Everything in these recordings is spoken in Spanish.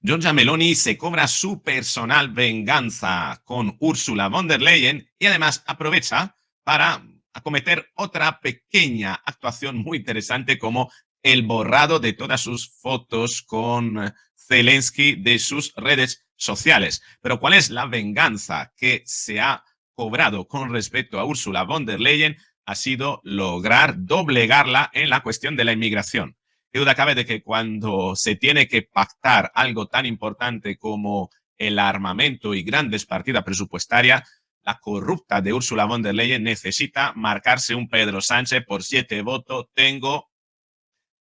Giorgia Meloni se cobra su personal venganza con Ursula von der Leyen y además aprovecha para acometer otra pequeña actuación muy interesante como el borrado de todas sus fotos con Zelensky de sus redes sociales. Pero ¿cuál es la venganza que se ha cobrado con respecto a Ursula von der Leyen? Ha sido lograr doblegarla en la cuestión de la inmigración. Qué duda cabe de que cuando se tiene que pactar algo tan importante como el armamento y grandes partidas presupuestarias, la corrupta de Ursula von der Leyen necesita marcarse un Pedro Sánchez por 7 votos. Tengo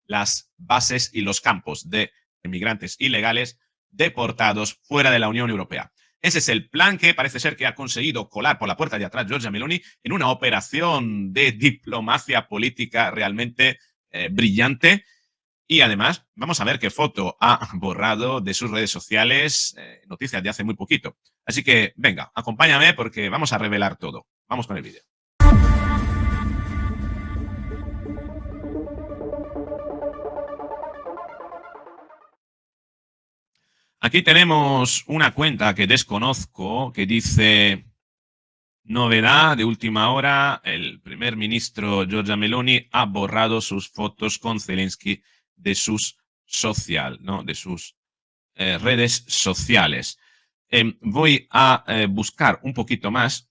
las bases y los campos de inmigrantes ilegales deportados fuera de la Unión Europea. Ese es el plan que parece ser que ha conseguido colar por la puerta de atrás Giorgia Meloni en una operación de diplomacia política realmente brillante. Y además, vamos a ver qué foto ha borrado de sus redes sociales, noticias de hace muy poquito. Así que, venga, acompáñame porque vamos a revelar todo. Vamos con el vídeo. Aquí tenemos una cuenta que desconozco que dice: novedad de última hora, el primer ministro Giorgia Meloni ha borrado sus fotos con Zelensky de sus de sus redes sociales. Voy a buscar un poquito más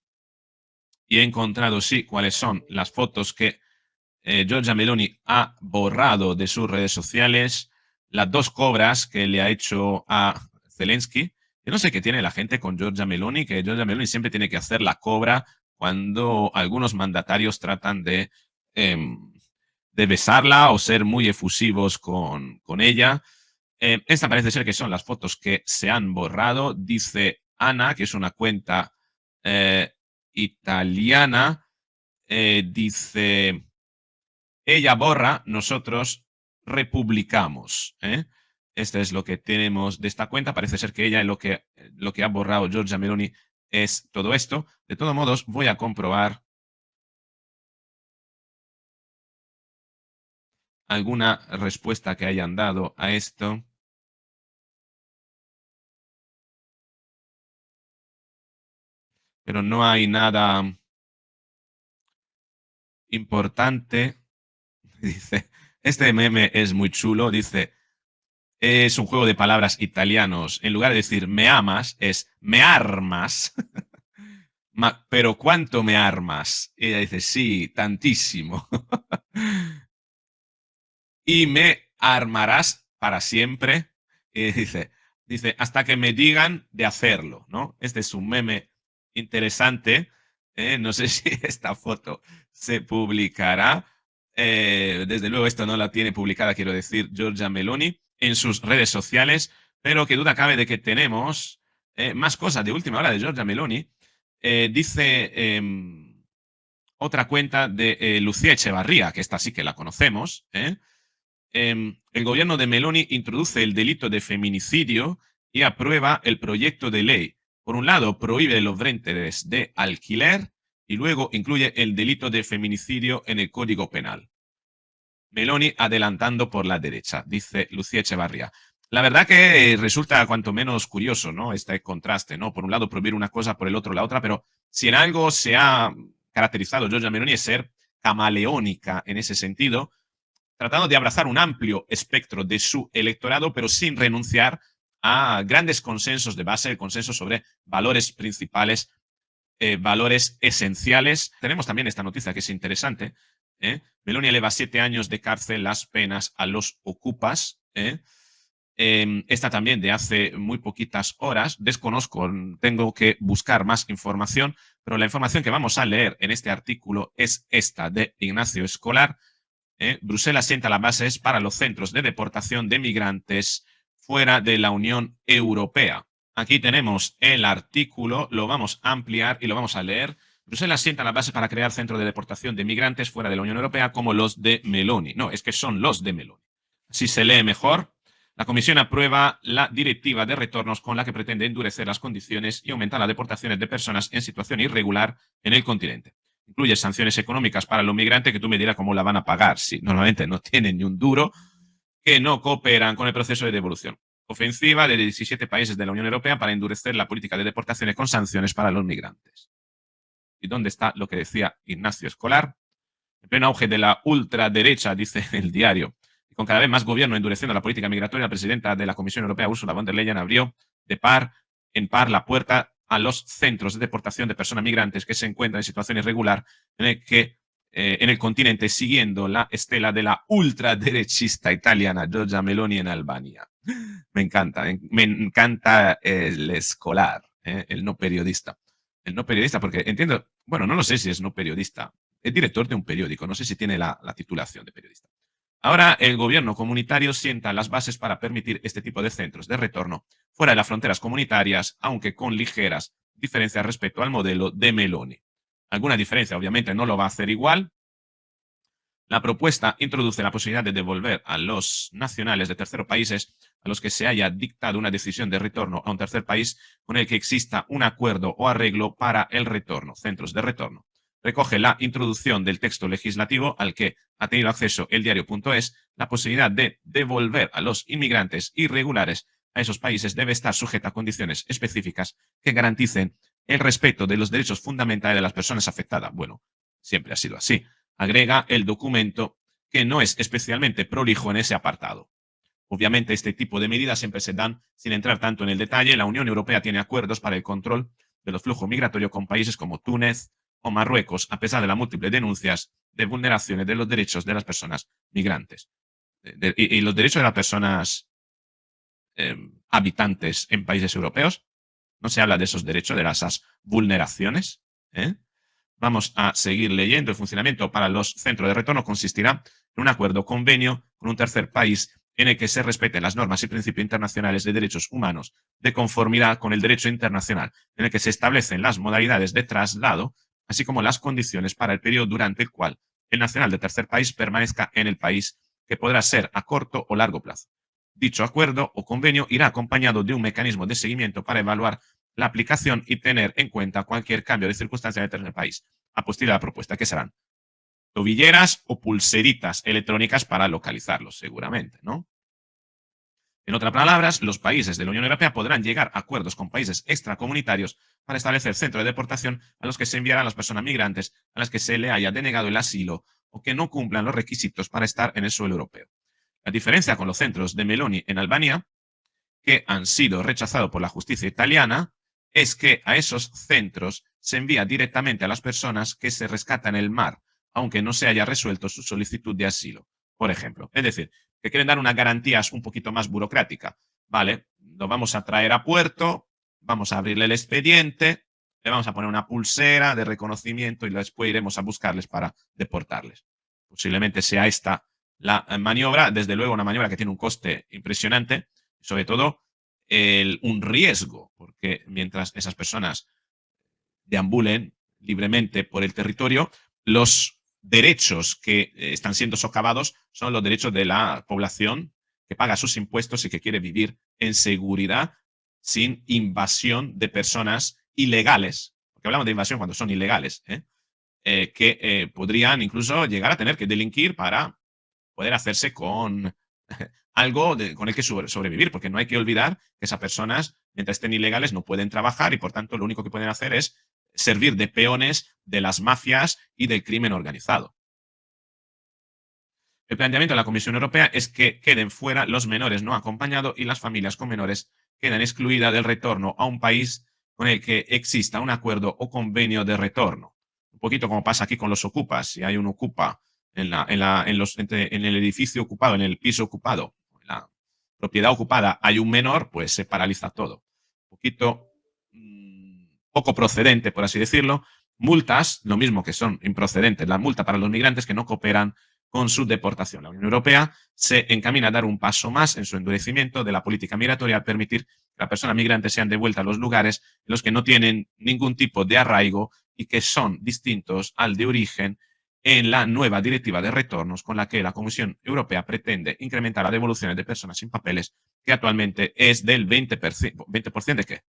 y he encontrado, sí, cuáles son las fotos que Giorgia Meloni ha borrado de sus redes sociales, las dos cobras que le ha hecho a Zelensky. Yo no sé qué tiene la gente con Giorgia Meloni, que Giorgia Meloni siempre tiene que hacer la cobra cuando algunos mandatarios tratan de besarla o ser muy efusivos con ella. Esta parece ser que son las fotos que se han borrado. Dice Ana, que es una cuenta italiana, dice: ella borra, nosotros republicamos. Este es lo que tenemos de esta cuenta. Parece ser que ella lo que ha borrado Giorgia Meloni es todo esto. De todos modos, voy a comprobar alguna respuesta que hayan dado a esto. Pero no hay nada importante. Dice, este meme es muy chulo. Dice: es un juego de palabras italianos. En lugar de decir me amas, es me armas. Pero ¿cuánto me armas? Y ella dice: sí, tantísimo. Y me armarás para siempre. Y dice, hasta que me digan de hacerlo, ¿no? Este es un meme interesante. No sé si esta foto se publicará. Desde luego, esto no la tiene publicada, quiero decir, Giorgia Meloni en sus redes sociales, pero qué duda cabe de que tenemos más cosas de última hora de Giorgia Meloni. Dice otra cuenta de Lucía Echevarría, que esta sí que la conocemos. El gobierno de Meloni introduce el delito de feminicidio y aprueba el proyecto de ley. Por un lado, prohíbe los ventres de alquiler y luego incluye el delito de feminicidio en el Código Penal. Meloni adelantando por la derecha, dice Lucía Echevarría. La verdad que resulta cuanto menos curioso, ¿no? Este contraste, ¿no? Por un lado prohibir una cosa, por el otro la otra, pero si en algo se ha caracterizado Giorgia Meloni es ser camaleónica en ese sentido, tratando de abrazar un amplio espectro de su electorado, pero sin renunciar a grandes consensos de base, el consenso sobre valores principales, valores esenciales. Tenemos también esta noticia que es interesante. Meloni eleva 7 años de cárcel las penas a los ocupas. Esta también de hace muy poquitas horas. Desconozco, tengo que buscar más información, pero la información que vamos a leer en este artículo es esta de Ignacio Escolar. Bruselas sienta las bases para los centros de deportación de migrantes fuera de la Unión Europea. Aquí tenemos el artículo, lo vamos a ampliar y lo vamos a leer. Bruselas sienta las bases para crear centros de deportación de migrantes fuera de la Unión Europea como los de Meloni. No, es que son los de Meloni. Así se lee mejor. La Comisión aprueba la directiva de retornos con la que pretende endurecer las condiciones y aumentar las deportaciones de personas en situación irregular en el continente. Incluye sanciones económicas para los migrantes que tú me dirás cómo la van a pagar si normalmente no tienen ni un duro, que no cooperan con el proceso de devolución. ofensiva de 17 países de la Unión Europea para endurecer la política de deportaciones con sanciones para los migrantes. ¿Y dónde está lo que decía Ignacio Escolar? En pleno auge de la ultraderecha, dice el diario, y con cada vez más gobierno endureciendo la política migratoria, la presidenta de la Comisión Europea, Ursula von der Leyen, abrió de par en par la puerta a los centros de deportación de personas migrantes que se encuentran en situación irregular en el continente, siguiendo la estela de la ultraderechista italiana Giorgia Meloni en Albania. Me encanta el escolar, el no periodista. El no periodista, porque entiendo, bueno, no lo sé si es no periodista, es director de un periódico, no sé si tiene la titulación de periodista. Ahora el gobierno comunitario sienta las bases para permitir este tipo de centros de retorno fuera de las fronteras comunitarias, aunque con ligeras diferencias respecto al modelo de Meloni. Alguna diferencia, obviamente, no lo va a hacer igual. La propuesta introduce la posibilidad de devolver a los nacionales de terceros países a los que se haya dictado una decisión de retorno a un tercer país con el que exista un acuerdo o arreglo para el retorno, centros de retorno. Recoge la introducción del texto legislativo al que ha tenido acceso el diario.es. La posibilidad de devolver a los inmigrantes irregulares a esos países debe estar sujeta a condiciones específicas que garanticen el respeto de los derechos fundamentales de las personas afectadas. Bueno, siempre ha sido así. Agrega el documento que no es especialmente prolijo en ese apartado. Obviamente, este tipo de medidas siempre se dan sin entrar tanto en el detalle. La Unión Europea tiene acuerdos para el control de los flujos migratorios con países como Túnez o Marruecos, a pesar de las múltiples denuncias de vulneraciones de los derechos de las personas migrantes y los derechos de las personas habitantes en países europeos. No se habla de esos derechos, de esas vulneraciones. Vamos a seguir leyendo. El funcionamiento para los centros de retorno consistirá en un acuerdo convenio con un tercer país en el que se respeten las normas y principios internacionales de derechos humanos de conformidad con el derecho internacional, en el que se establecen las modalidades de traslado, así como las condiciones para el periodo durante el cual el nacional de tercer país permanezca en el país, que podrá ser a corto o largo plazo. Dicho acuerdo o convenio irá acompañado de un mecanismo de seguimiento para evaluar la aplicación y tener en cuenta cualquier cambio de circunstancia en el tercer país. A posteriori la propuesta, ¿qué serán? Tobilleras o pulseritas electrónicas para localizarlos, seguramente, ¿no? En otras palabras, los países de la Unión Europea podrán llegar a acuerdos con países extracomunitarios para establecer centros de deportación a los que se enviarán las personas migrantes a las que se le haya denegado el asilo o que no cumplan los requisitos para estar en el suelo europeo. La diferencia con los centros de Meloni en Albania, que han sido rechazados por la justicia italiana, es que a esos centros se envía directamente a las personas que se rescatan en el mar, aunque no se haya resuelto su solicitud de asilo, por ejemplo. Es decir, que quieren dar unas garantías un poquito más burocráticas. Vale, lo vamos a traer a puerto, vamos a abrirle el expediente, le vamos a poner una pulsera de reconocimiento y después iremos a buscarles para deportarles. Posiblemente sea esta la maniobra, desde luego una maniobra que tiene un coste impresionante, sobre todo un riesgo, porque mientras esas personas deambulen libremente por el territorio, los derechos que están siendo socavados son los derechos de la población que paga sus impuestos y que quiere vivir en seguridad sin invasión de personas ilegales, porque hablamos de invasión cuando son ilegales, que podrían incluso llegar a tener que delinquir para poder hacerse con algo con el que sobrevivir, porque no hay que olvidar que esas personas, mientras estén ilegales, no pueden trabajar y por tanto lo único que pueden hacer es servir de peones de las mafias y del crimen organizado. El planteamiento de la Comisión Europea es que queden fuera los menores no acompañados y las familias con menores quedan excluidas del retorno a un país con el que exista un acuerdo o convenio de retorno. Un poquito como pasa aquí con los ocupas. Si hay un ocupa en el edificio ocupado, en el piso ocupado, en la propiedad ocupada, hay un menor, pues se paraliza todo. Un poquito poco procedente, por así decirlo. Multas, lo mismo que son improcedentes, la multa para los migrantes que no cooperan con su deportación. La Unión Europea se encamina a dar un paso más en su endurecimiento de la política migratoria al permitir que las personas migrantes sean devueltas a los lugares en los que no tienen ningún tipo de arraigo y que son distintos al de origen en la nueva directiva de retornos con la que la Comisión Europea pretende incrementar las devoluciones de personas sin papeles, que actualmente es del 20%. ¿20% de qué?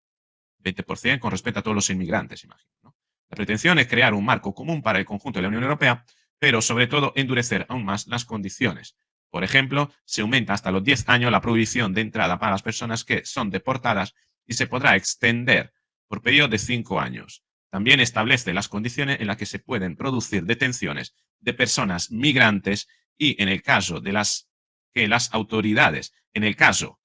20% con respecto a todos los inmigrantes, imagino, ¿no? La pretensión es crear un marco común para el conjunto de la Unión Europea, pero sobre todo endurecer aún más las condiciones Por ejemplo, se aumenta hasta los 10 años la prohibición de entrada para las personas que son deportadas y se podrá extender por periodo de 5 años. También establece las condiciones en las que se pueden producir detenciones de personas migrantes y en el caso de las autoridades, en el caso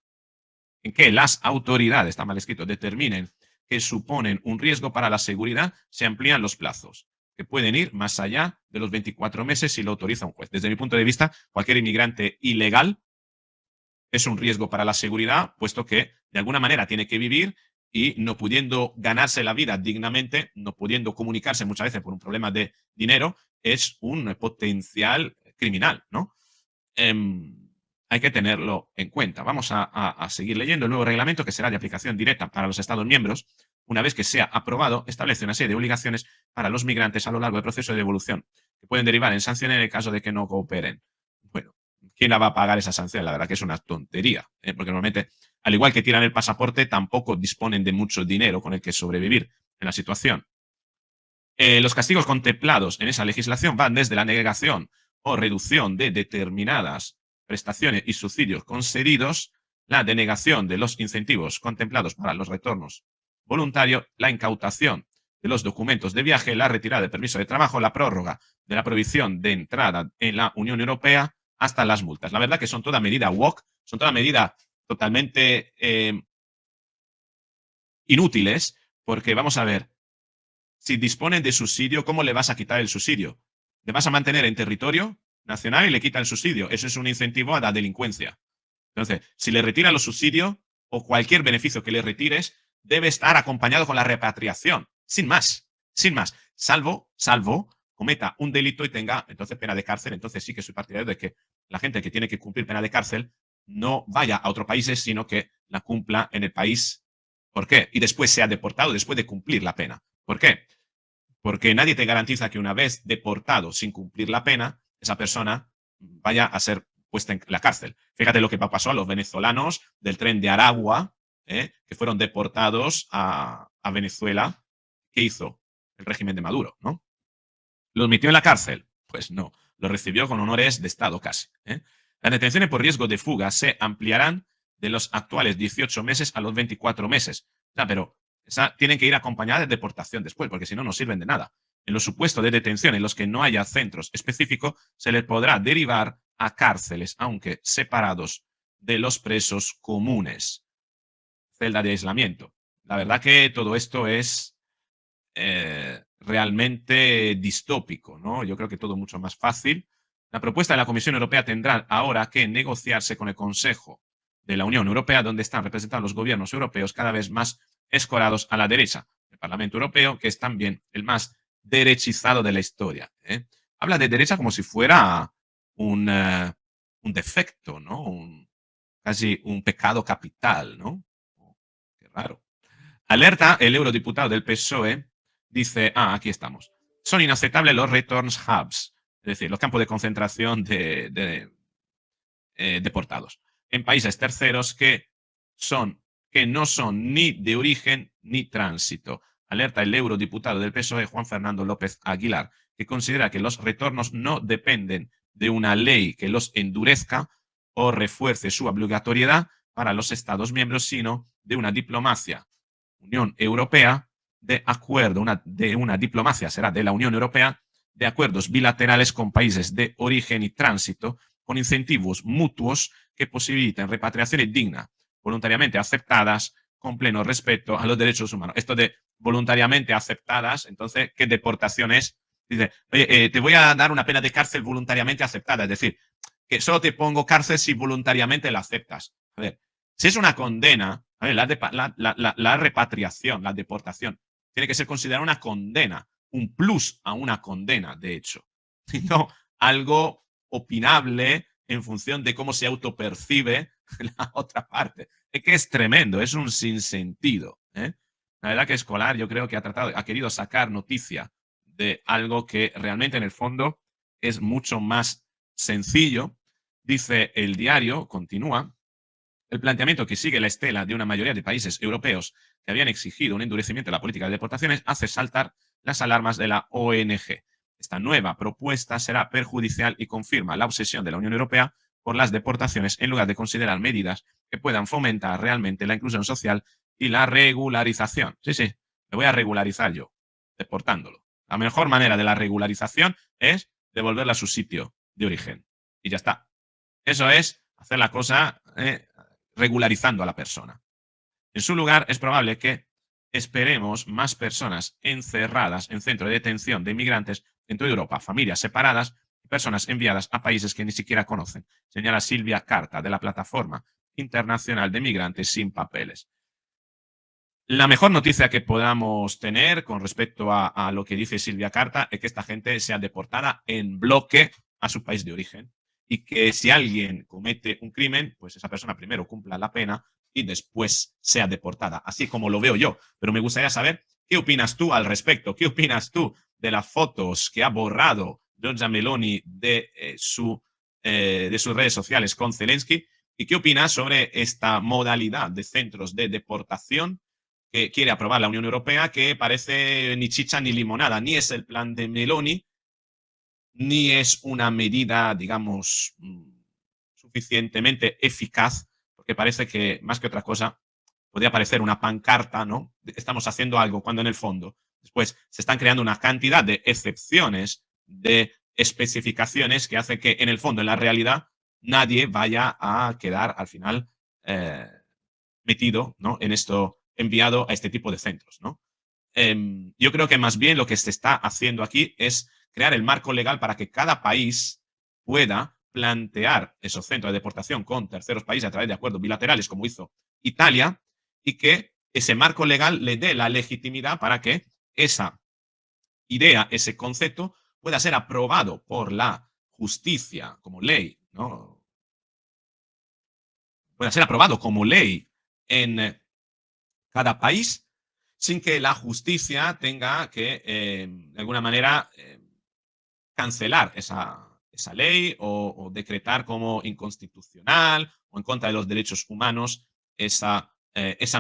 en que las autoridades, está mal escrito, determinen que suponen un riesgo para la seguridad, se amplían los plazos, que pueden ir más allá de los 24 meses si lo autoriza un juez. Desde mi punto de vista, cualquier inmigrante ilegal es un riesgo para la seguridad, puesto que de alguna manera tiene que vivir y no pudiendo ganarse la vida dignamente, no pudiendo comunicarse muchas veces por un problema de dinero, es un potencial criminal, ¿no? Hay que tenerlo en cuenta. Vamos a seguir leyendo. El nuevo reglamento, que será de aplicación directa para los Estados miembros, una vez que sea aprobado, establece una serie de obligaciones para los migrantes a lo largo del proceso de devolución, que pueden derivar en sanciones en el caso de que no cooperen. Bueno, ¿quién la va a pagar esa sanción? La verdad que es una tontería, porque normalmente, al igual que tiran el pasaporte, tampoco disponen de mucho dinero con el que sobrevivir en la situación. Los castigos contemplados en esa legislación van desde la negación o reducción de determinadas prestaciones y subsidios concedidos, la denegación de los incentivos contemplados para los retornos voluntarios, la incautación de los documentos de viaje, la retirada del permiso de trabajo, la prórroga de la prohibición de entrada en la Unión Europea, hasta las multas. La verdad que son toda medida woke, son toda medida totalmente inútiles, porque vamos a ver, si disponen de subsidio, ¿cómo le vas a quitar el subsidio? Le vas a mantener en territorio nacional y le quita el subsidio. Eso es un incentivo a la delincuencia. Entonces, si le retiran los subsidios o cualquier beneficio que le retires, debe estar acompañado con la repatriación. Sin más, sin más. Salvo cometa un delito y tenga entonces pena de cárcel. Entonces sí que soy partidario de que la gente que tiene que cumplir pena de cárcel no vaya a otros países, sino que la cumpla en el país. ¿Por qué? Y después sea deportado después de cumplir la pena. ¿Por qué? Porque nadie te garantiza que una vez deportado sin cumplir la pena, esa persona vaya a ser puesta en la cárcel. Fíjate lo que pasó a los venezolanos del tren de Aragua, que fueron deportados a Venezuela. ¿Qué hizo el régimen de Maduro? ¿No? ¿Los metió en la cárcel? Pues no, lo recibió con honores de Estado casi. Las detenciones por riesgo de fuga se ampliarán de los actuales 18 meses a los 24 meses. O sea, pero tienen que ir acompañadas de deportación después, porque si no, no sirven de nada. En los supuestos de detención en los que no haya centros específicos, se les podrá derivar a cárceles, aunque separados de los presos comunes. Celda de aislamiento. La verdad que todo esto es realmente distópico, ¿no? Yo creo que todo mucho más fácil. La propuesta de la Comisión Europea tendrá ahora que negociarse con el Consejo de la Unión Europea, donde están representados los gobiernos europeos cada vez más escorados a la derecha. El Parlamento Europeo, que es también el más derechizado de la historia. Habla de derecha como si fuera un defecto, ¿no? Casi un pecado capital, ¿no? Oh, qué raro. Alerta el eurodiputado del PSOE, dice, aquí estamos. Son inaceptables los returns hubs, es decir, los campos de concentración de deportados en países terceros que no son ni de origen ni tránsito. Alerta el eurodiputado del PSOE, Juan Fernando López Aguilar, que considera que los retornos no dependen de una ley que los endurezca o refuerce su obligatoriedad para los Estados miembros, sino de una diplomacia Unión Europea de acuerdo, de una diplomacia será de la Unión Europea, de acuerdos bilaterales con países de origen y tránsito, con incentivos mutuos que posibiliten repatriaciones dignas, voluntariamente aceptadas, con pleno respeto a los derechos humanos. Esto de voluntariamente aceptadas, entonces, ¿qué deportación es? Dice, oye, te voy a dar una pena de cárcel voluntariamente aceptada, es decir, que solo te pongo cárcel si voluntariamente la aceptas. A ver, si es una condena, a ver, la repatriación, la deportación, tiene que ser considerada una condena, un plus a una condena, de hecho, y no algo opinable en función de cómo se autopercibe la otra parte. Es que es tremendo, es un sinsentido. La verdad que Escolar yo creo que ha querido sacar noticia de algo que realmente en el fondo es mucho más sencillo. Dice el diario, continúa, el planteamiento que sigue la estela de una mayoría de países europeos que habían exigido un endurecimiento de la política de deportaciones hace saltar las alarmas de la ONG. Esta nueva propuesta será perjudicial y confirma la obsesión de la Unión Europea por las deportaciones en lugar de considerar medidas que puedan fomentar realmente la inclusión social y la regularización. Sí, sí, me voy a regularizar yo, deportándolo. La mejor manera de la regularización es devolverla a su sitio de origen. Y ya está. Eso es hacer la cosa regularizando a la persona. En su lugar, es probable que esperemos más personas encerradas en centro de detención de inmigrantes en toda Europa, familias separadas y personas enviadas a países que ni siquiera conocen, señala Silvia Carta, de la Plataforma Internacional de Migrantes Sin Papeles. La mejor noticia que podamos tener con respecto a lo que dice Silvia Carta es que esta gente sea deportada en bloque a su país de origen y que si alguien comete un crimen, pues esa persona primero cumpla la pena y después sea deportada, así como lo veo yo. Pero me gustaría saber qué opinas tú al respecto, qué opinas tú de las fotos que ha borrado Giorgia Meloni de sus redes sociales con Zelensky y qué opinas sobre esta modalidad de centros de deportación que quiere aprobar la Unión Europea, que parece ni chicha ni limonada, ni es el plan de Meloni, ni es una medida, digamos, suficientemente eficaz, porque parece que, más que otra cosa, podría parecer una pancarta, ¿no? Estamos haciendo algo, cuando en el fondo, después se están creando una cantidad de excepciones, de especificaciones que hace que, en el fondo, en la realidad, nadie vaya a quedar, al final, metido, ¿no? En esto, enviado a este tipo de centros, ¿no? Yo creo que más bien lo que se está haciendo aquí es crear el marco legal para que cada país pueda plantear esos centros de deportación con terceros países a través de acuerdos bilaterales, como hizo Italia, y que ese marco legal le dé la legitimidad para que esa idea, ese concepto, pueda ser aprobado por la justicia como ley, ¿no? Pueda ser aprobado como ley en cada país sin que la justicia tenga que, de alguna manera, cancelar esa ley o decretar como inconstitucional o en contra de los derechos humanos esa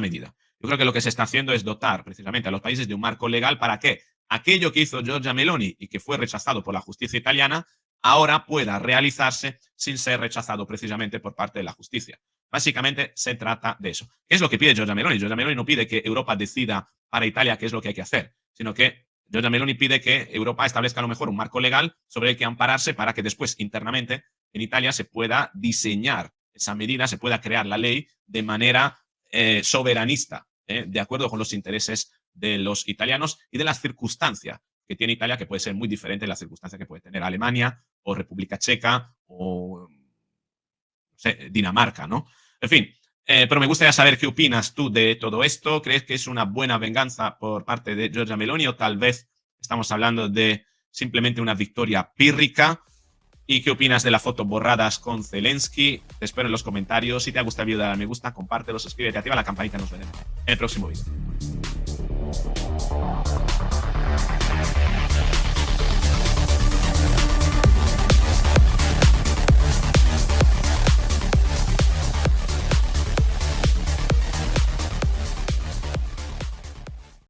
medida. Yo creo que lo que se está haciendo es dotar precisamente a los países de un marco legal para que aquello que hizo Giorgia Meloni y que fue rechazado por la justicia italiana ahora pueda realizarse sin ser rechazado precisamente por parte de la justicia. Básicamente se trata de eso. ¿Qué es lo que pide Giorgia Meloni? Giorgia Meloni no pide que Europa decida para Italia qué es lo que hay que hacer, sino que Giorgia Meloni pide que Europa establezca a lo mejor un marco legal sobre el que ampararse para que después internamente en Italia se pueda diseñar esa medida, se pueda crear la ley de manera soberanista, de acuerdo con los intereses de los italianos y de las circunstancias que tiene Italia, que puede ser muy diferente de las circunstancias que puede tener Alemania o República Checa o no sé, Dinamarca, ¿no? En fin, pero me gustaría saber qué opinas tú de todo esto. ¿Crees que es una buena venganza por parte de Giorgia Meloni o tal vez estamos hablando de simplemente una victoria pírrica? ¿Y qué opinas de las fotos borradas con Zelensky? Te espero en los comentarios. Si te ha gustado el vídeo, dale a me gusta, compártelo, suscríbete, activa la campanita. Nos veremos en el próximo vídeo.